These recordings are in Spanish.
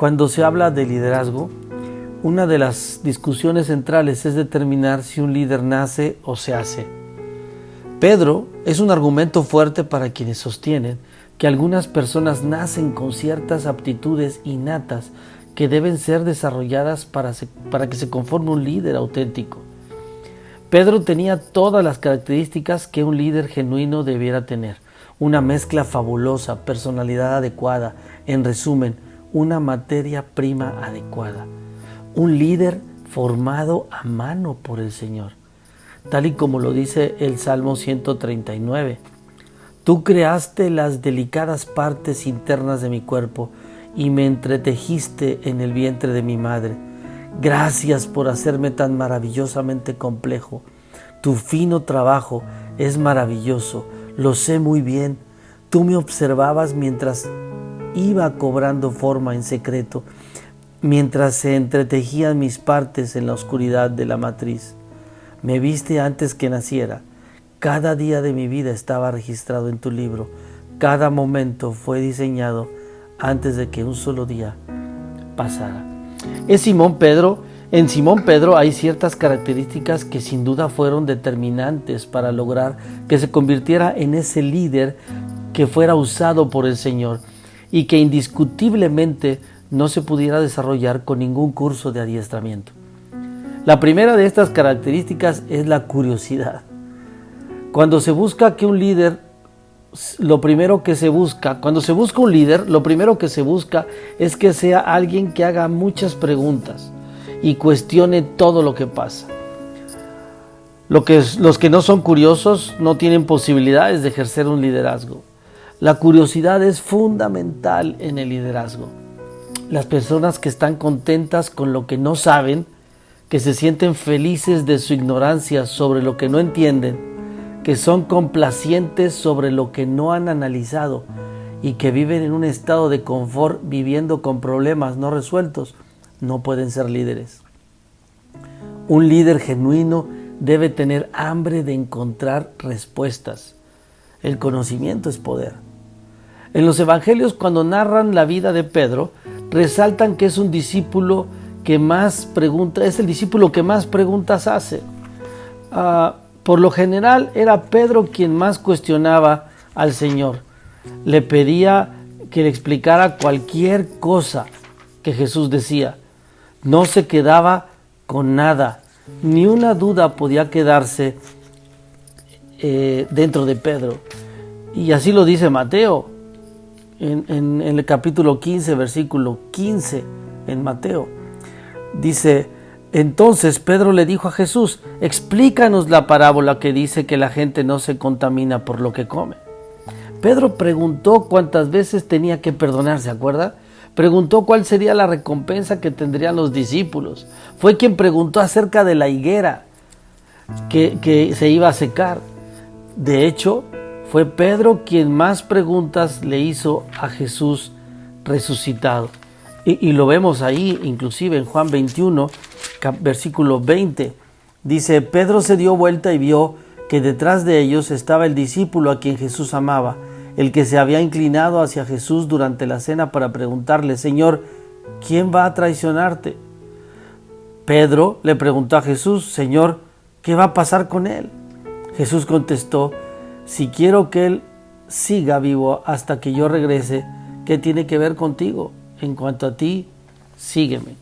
Cuando se habla de liderazgo, una de las discusiones centrales es determinar si un líder nace o se hace. Pedro es un argumento fuerte para quienes sostienen que algunas personas nacen con ciertas aptitudes innatas que deben ser desarrolladas para que se conforme un líder auténtico. Pedro tenía todas las características que un líder genuino debiera tener. Una mezcla fabulosa, personalidad adecuada, en resumen, una materia prima adecuada. Un líder formado a mano por el Señor, tal y como lo dice el Salmo 139. Tú creaste las delicadas partes internas de mi cuerpo y me entretejiste en el vientre de mi madre. Gracias por hacerme tan maravillosamente complejo. Tu fino trabajo es maravilloso, lo sé muy bien. Tú me observabas mientras iba cobrando forma en secreto, mientras se entretejían mis partes en la oscuridad de la matriz. Me viste antes que naciera. Cada día de mi vida estaba registrado en tu libro. Cada momento fue diseñado antes de que un solo día pasara. En Simón Pedro hay ciertas características que sin duda fueron determinantes para lograr que se convirtiera en ese líder que fuera usado por el Señor y que indiscutiblemente no se pudiera desarrollar con ningún curso de adiestramiento. La primera de estas características es la curiosidad. Cuando se busca un líder, lo primero que se busca es que sea alguien que haga muchas preguntas y cuestione todo lo que pasa. Los que no son curiosos no tienen posibilidades de ejercer un liderazgo. La curiosidad es fundamental en el liderazgo. Las personas que están contentas con lo que no saben, que se sienten felices de su ignorancia sobre lo que no entienden, que son complacientes sobre lo que no han analizado y que viven en un estado de confort viviendo con problemas no resueltos, no pueden ser líderes. Un líder genuino debe tener hambre de encontrar respuestas. El conocimiento es poder. En los evangelios, cuando narran la vida de Pedro, resaltan que es un discípulo que más pregunta, es el discípulo que más preguntas hace. Por lo general era Pedro quien más cuestionaba al Señor. Le pedía que le explicara cualquier cosa que Jesús decía. No se quedaba con nada. Ni una duda podía quedarse dentro de Pedro. Y así lo dice Mateo. En el capítulo 15, versículo 15, en Mateo. Dice: entonces Pedro le dijo a Jesús: explícanos la parábola que dice que la gente no se contamina por lo que come. Pedro preguntó cuántas veces tenía que perdonar, ¿se acuerda? Preguntó cuál sería la recompensa que tendrían los discípulos. Fue quien preguntó acerca de la higuera que se iba a secar. De hecho, fue Pedro quien más preguntas le hizo a Jesús resucitado. Y lo vemos ahí, inclusive en Juan 21, versículo 20. Dice: Pedro se dio vuelta y vio que detrás de ellos estaba el discípulo a quien Jesús amaba, el que se había inclinado hacia Jesús durante la cena para preguntarle: Señor, ¿quién va a traicionarte? Pedro le preguntó a Jesús: Señor, ¿qué va a pasar con él? Jesús contestó: si quiero que él siga vivo hasta que yo regrese, ¿qué tiene que ver contigo? En cuanto a ti, sígueme.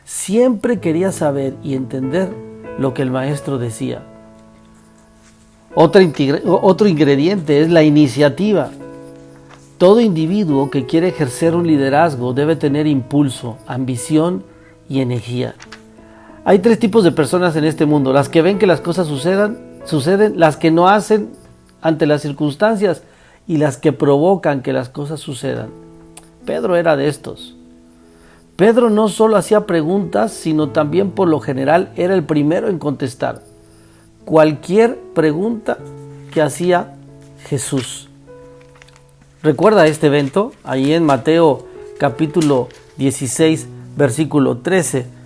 Siempre quería saber y entender lo que el maestro decía. Otro ingrediente es la iniciativa. Todo individuo que quiere ejercer un liderazgo debe tener impulso, ambición y energía. Hay tres tipos de personas en este mundo: las que ven que las cosas suceden, las que no hacen ante las circunstancias y las que provocan que las cosas sucedan. Pedro era de estos. Pedro no solo hacía preguntas, sino también por lo general era el primero en contestar cualquier pregunta que hacía Jesús. ¿Recuerda este evento? Ahí en Mateo capítulo 16, versículo 13.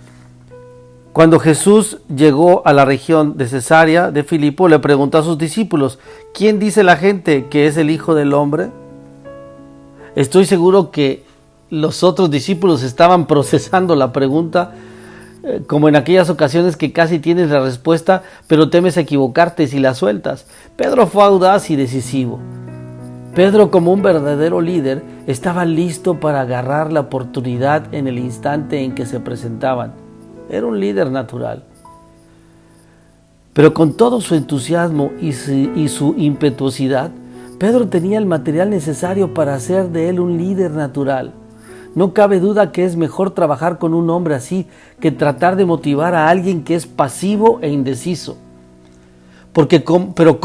Cuando Jesús llegó a la región de Cesarea de Filipo, le preguntó a sus discípulos: ¿quién dice la gente que es el Hijo del Hombre? Estoy seguro que los otros discípulos estaban procesando la pregunta, como en aquellas ocasiones que casi tienes la respuesta, pero temes equivocarte si la sueltas. Pedro fue audaz y decisivo. Pedro, como un verdadero líder, estaba listo para agarrar la oportunidad en el instante en que se presentaban. Era un líder natural. Pero con todo su entusiasmo y su impetuosidad, Pedro tenía el material necesario para hacer de él un líder natural. No cabe duda que es mejor trabajar con un hombre así que tratar de motivar a alguien que es pasivo e indeciso. Pero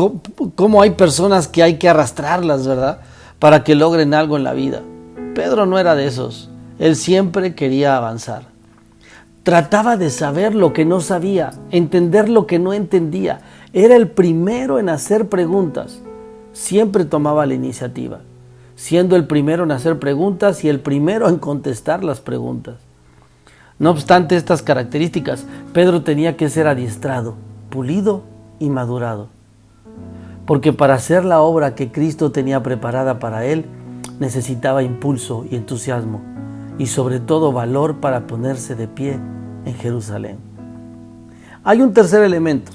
¿cómo hay personas que hay que arrastrarlas, verdad? Para que logren algo en la vida. Pedro no era de esos. Él siempre quería avanzar. Trataba de saber lo que no sabía, entender lo que no entendía. Era el primero en hacer preguntas. Siempre tomaba la iniciativa, siendo el primero en hacer preguntas y el primero en contestar las preguntas. No obstante estas características, Pedro tenía que ser adiestrado, pulido y madurado. Porque para hacer la obra que Cristo tenía preparada para él, necesitaba impulso y entusiasmo, y sobre todo valor para ponerse de pie en Jerusalén. Hay un tercer elemento: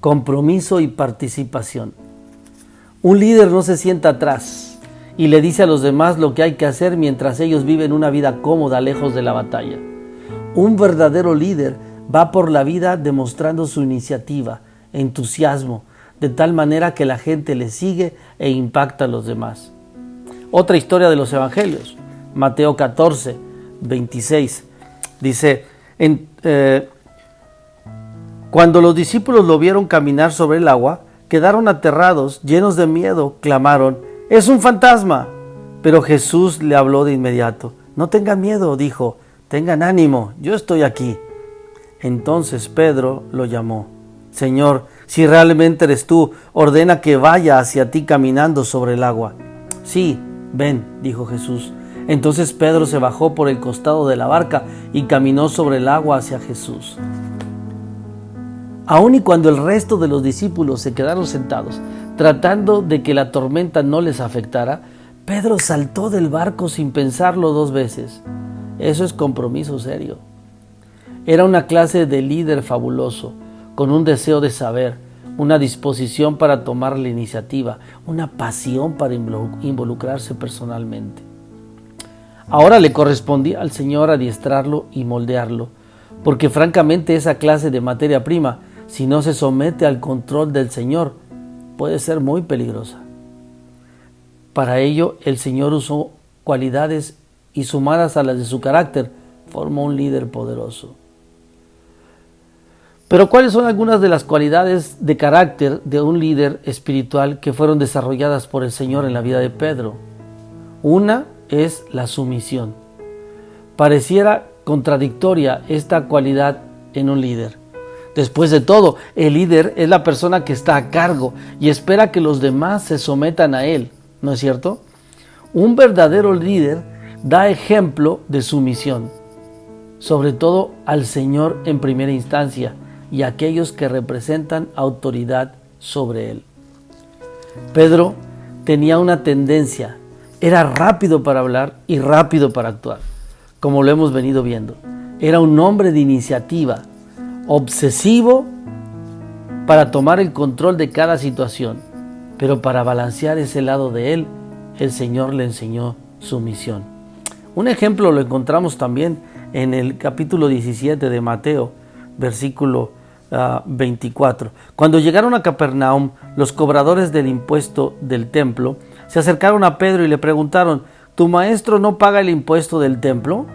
compromiso y participación. Un líder no se sienta atrás y le dice a los demás lo que hay que hacer mientras ellos viven una vida cómoda lejos de la batalla. Un verdadero líder va por la vida demostrando su iniciativa, entusiasmo, de tal manera que la gente le sigue e impacta a los demás. Otra historia de los evangelios, Mateo 14, 26, dice, cuando los discípulos lo vieron caminar sobre el agua, quedaron aterrados, llenos de miedo, clamaron, ¡es un fantasma! Pero Jesús le habló de inmediato. No tengan miedo, dijo, tengan ánimo, yo estoy aquí. Entonces Pedro lo llamó. Señor, si realmente eres tú, ordena que vaya hacia ti caminando sobre el agua. Sí, ven, dijo Jesús. Entonces Pedro se bajó por el costado de la barca y caminó sobre el agua hacia Jesús. Aun y cuando el resto de los discípulos se quedaron sentados, tratando de que la tormenta no les afectara, Pedro saltó del barco sin pensarlo dos veces. Eso es compromiso serio. Era una clase de líder fabuloso, con un deseo de saber, una disposición para tomar la iniciativa, una pasión para involucrarse personalmente. Ahora le correspondía al Señor adiestrarlo y moldearlo, porque francamente esa clase de materia prima, si no se somete al control del Señor, puede ser muy peligrosa. Para ello, el Señor usó cualidades y sumadas a las de su carácter, formó un líder poderoso. Pero ¿cuáles son algunas de las cualidades de carácter de un líder espiritual que fueron desarrolladas por el Señor en la vida de Pedro? Una es la sumisión. Pareciera contradictoria esta cualidad en un líder. Después de todo, el líder es la persona que está a cargo y espera que los demás se sometan a él, ¿no es cierto? Un verdadero líder da ejemplo de sumisión, sobre todo al Señor en primera instancia y a aquellos que representan autoridad sobre él. Pedro tenía una tendencia, era rápido para hablar y rápido para actuar, como lo hemos venido viendo. Era un hombre de iniciativa, obsesivo para tomar el control de cada situación, pero para balancear ese lado de él, el Señor le enseñó sumisión. Un ejemplo lo encontramos también en el capítulo 17 de Mateo, versículo 24. Cuando llegaron a Capernaum, los cobradores del impuesto del templo se acercaron a Pedro y le preguntaron, ¿tu maestro no paga el impuesto del templo?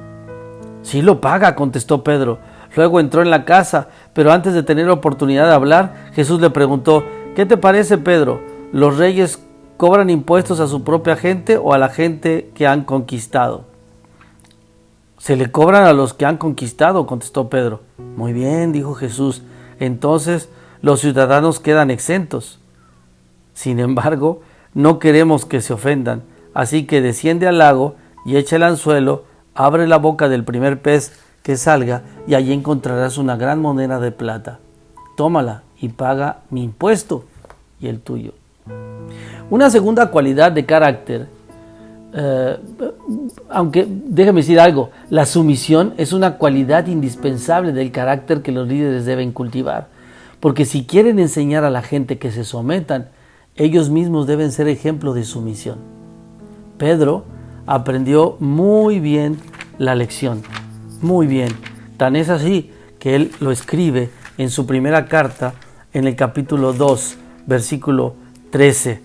Sí lo paga, contestó Pedro. Luego entró en la casa, pero antes de tener oportunidad de hablar, Jesús le preguntó, ¿qué te parece, Pedro? ¿Los reyes cobran impuestos a su propia gente o a la gente que han conquistado? Se le cobran a los que han conquistado, contestó Pedro. Muy bien, dijo Jesús, entonces los ciudadanos quedan exentos. Sin embargo, no queremos que se ofendan, así que desciende al lago y echa el anzuelo, abre la boca del primer pez que salga y allí encontrarás una gran moneda de plata. Tómala y paga mi impuesto y el tuyo. Una segunda cualidad de carácter aunque déjame decir algo, la sumisión es una cualidad indispensable del carácter que los líderes deben cultivar, porque si quieren enseñar a la gente que se sometan, ellos mismos deben ser ejemplo de sumisión. Pedro aprendió muy bien la lección, muy bien. Tan es así que él lo escribe en su primera carta, en el capítulo 2, versículo 13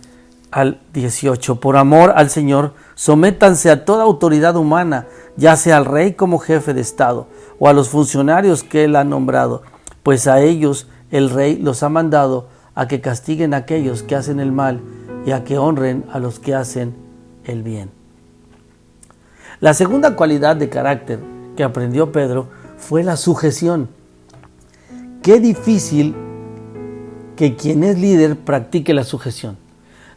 al 18. Por amor al Señor, sométanse a toda autoridad humana, ya sea al rey como jefe de Estado, o a los funcionarios que él ha nombrado, pues a ellos el rey los ha mandado a que castiguen a aquellos que hacen el mal y a que honren a los que hacen el bien. La segunda cualidad de carácter que aprendió Pedro fue la sujeción. Qué difícil que quien es líder practique la sujeción.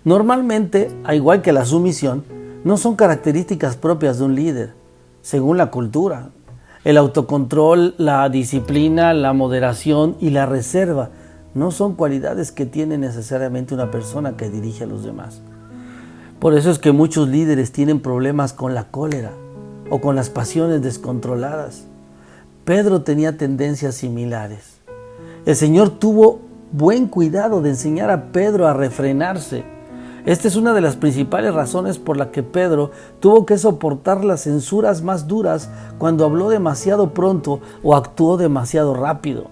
Normalmente, al igual que la sumisión, no son características propias de un líder, según la cultura. El autocontrol, la disciplina, la moderación y la reserva no son cualidades que tiene necesariamente una persona que dirige a los demás. Por eso es que muchos líderes tienen problemas con la cólera o con las pasiones descontroladas. Pedro tenía tendencias similares. El Señor tuvo buen cuidado de enseñar a Pedro a refrenarse. Esta es una de las principales razones por la que Pedro tuvo que soportar las censuras más duras cuando habló demasiado pronto o actuó demasiado rápido.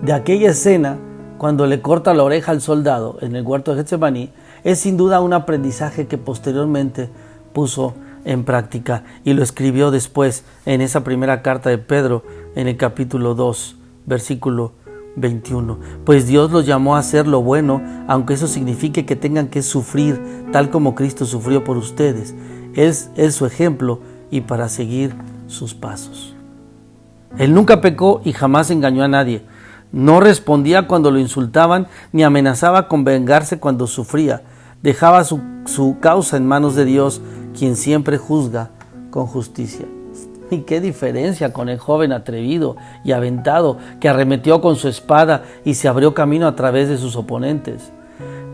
De aquella escena, cuando le corta la oreja al soldado en el huerto de Getsemaní, es sin duda un aprendizaje que posteriormente puso en práctica y lo escribió después en esa primera carta de Pedro en el capítulo 2, versículo 21. Pues Dios los llamó a hacer lo bueno, aunque eso signifique que tengan que sufrir tal como Cristo sufrió por ustedes. Es su ejemplo y para seguir sus pasos. Él nunca pecó y jamás engañó a nadie. No respondía cuando lo insultaban ni amenazaba con vengarse cuando sufría. Dejaba su causa en manos de Dios, quien siempre juzga con justicia. Y qué diferencia con el joven atrevido y aventado que arremetió con su espada y se abrió camino a través de sus oponentes.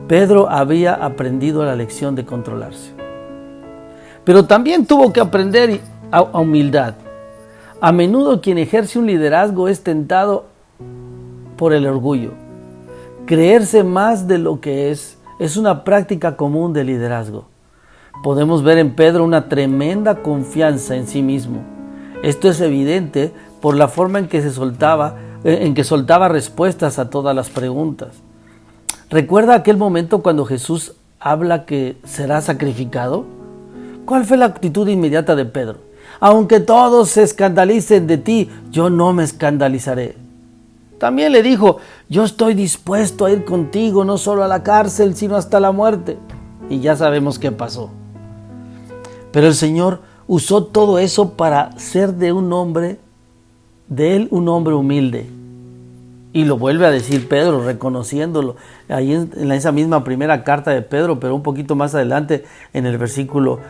Pedro había aprendido la lección de controlarse. Pero también tuvo que aprender a humildad. A menudo quien ejerce un liderazgo es tentado por el orgullo. Creerse más de lo que es una práctica común de liderazgo. Podemos ver en Pedro una tremenda confianza en sí mismo. Esto es evidente por la forma en que soltaba respuestas a todas las preguntas. ¿Recuerda aquel momento cuando Jesús habla que será sacrificado? ¿Cuál fue la actitud inmediata de Pedro? Aunque todos se escandalicen de ti, yo no me escandalizaré. También le dijo, yo estoy dispuesto a ir contigo, no solo a la cárcel, sino hasta la muerte. Y ya sabemos qué pasó. Pero el Señor usó todo eso para hacer de él un hombre humilde. Y lo vuelve a decir Pedro, reconociéndolo. Ahí en esa misma primera carta de Pedro, pero un poquito más adelante en el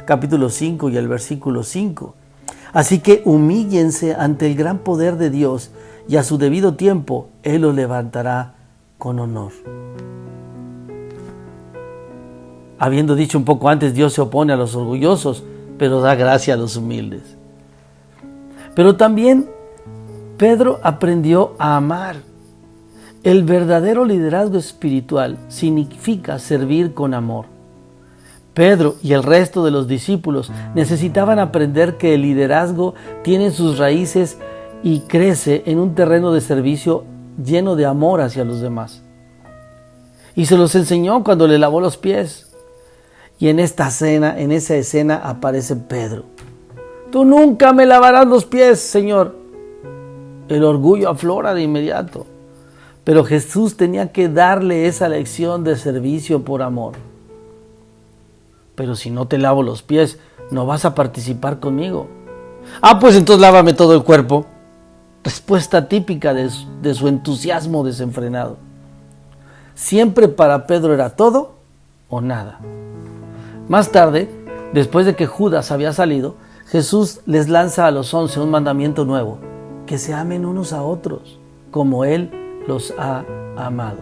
capítulo 5 y el versículo 5. Así que humíllense ante el gran poder de Dios y a su debido tiempo Él los levantará con honor. Habiendo dicho un poco antes, Dios se opone a los orgullosos, pero da gracia a los humildes. Pero también Pedro aprendió a amar. El verdadero liderazgo espiritual significa servir con amor. Pedro y el resto de los discípulos necesitaban aprender que el liderazgo tiene sus raíces y crece en un terreno de servicio lleno de amor hacia los demás. Y se los enseñó cuando le lavó los pies. Y en esa escena aparece Pedro. Tú nunca me lavarás los pies, Señor. El orgullo aflora de inmediato. Pero Jesús tenía que darle esa lección de servicio por amor. Pero si no te lavo los pies, no vas a participar conmigo. Pues entonces lávame todo el cuerpo. Respuesta típica de su entusiasmo desenfrenado. Siempre para Pedro era todo o nada. Más tarde, después de que Judas había salido, Jesús les lanza a los 11 un mandamiento nuevo: que se amen unos a otros, como Él los ha amado.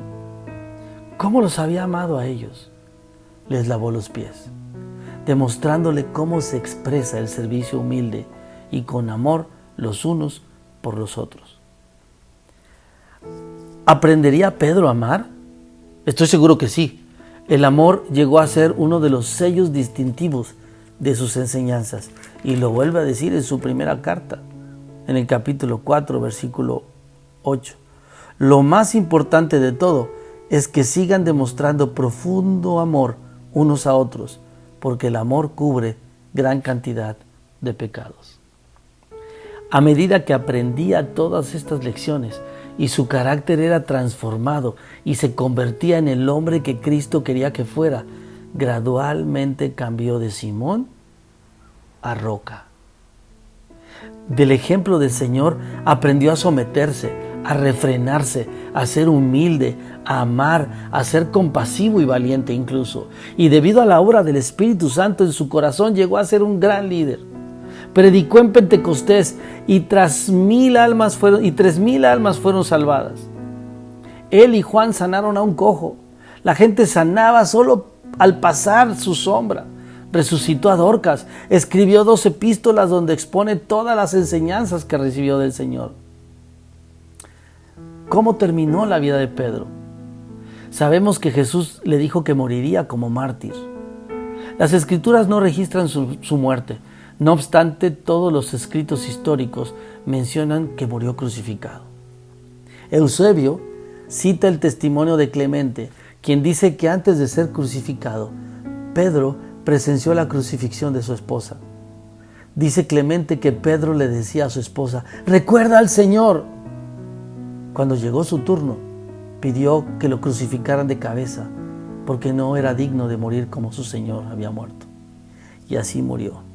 ¿Cómo los había amado a ellos? Les lavó los pies. demostrándole cómo se expresa el servicio humilde y con amor los unos por los otros. ¿Aprendería Pedro a amar? Estoy seguro que sí. El amor llegó a ser uno de los sellos distintivos de sus enseñanzas y lo vuelve a decir en su primera carta, en el capítulo 4, versículo 8. Lo más importante de todo es que sigan demostrando profundo amor unos a otros, porque el amor cubre gran cantidad de pecados. A medida que aprendía todas estas lecciones y su carácter era transformado y se convertía en el hombre que Cristo quería que fuera, gradualmente cambió de Simón a roca. Del ejemplo del Señor aprendió a someterse, a refrenarse, a ser humilde, a amar, a ser compasivo y valiente incluso. Y debido a la obra del Espíritu Santo en su corazón llegó a ser un gran líder. Predicó en Pentecostés y 3,000 almas fueron salvadas. Él y Juan sanaron a un cojo. La gente sanaba solo al pasar su sombra. Resucitó a Dorcas. Escribió 2 epístolas donde expone todas las enseñanzas que recibió del Señor. ¿Cómo terminó la vida de Pedro? Sabemos que Jesús le dijo que moriría como mártir. Las Escrituras no registran su muerte. No obstante, todos los escritos históricos mencionan que murió crucificado. Eusebio cita el testimonio de Clemente, quien dice que antes de ser crucificado, Pedro presenció la crucifixión de su esposa. Dice Clemente que Pedro le decía a su esposa: «Recuerda al Señor». Cuando llegó su turno, pidió que lo crucificaran de cabeza, porque no era digno de morir como su Señor había muerto. Y así murió.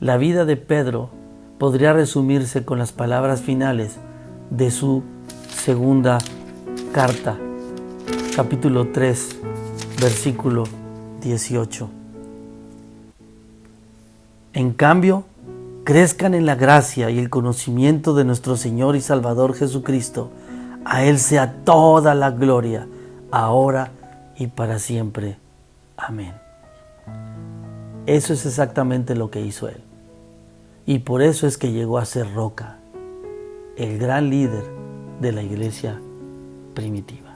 La vida de Pedro podría resumirse con las palabras finales de su segunda carta, capítulo 3, versículo 18. En cambio, crezcan en la gracia y el conocimiento de nuestro Señor y Salvador Jesucristo. A Él sea toda la gloria, ahora y para siempre. Amén. Eso es exactamente lo que hizo Él. Y por eso es que llegó a ser roca, el gran líder de la iglesia primitiva.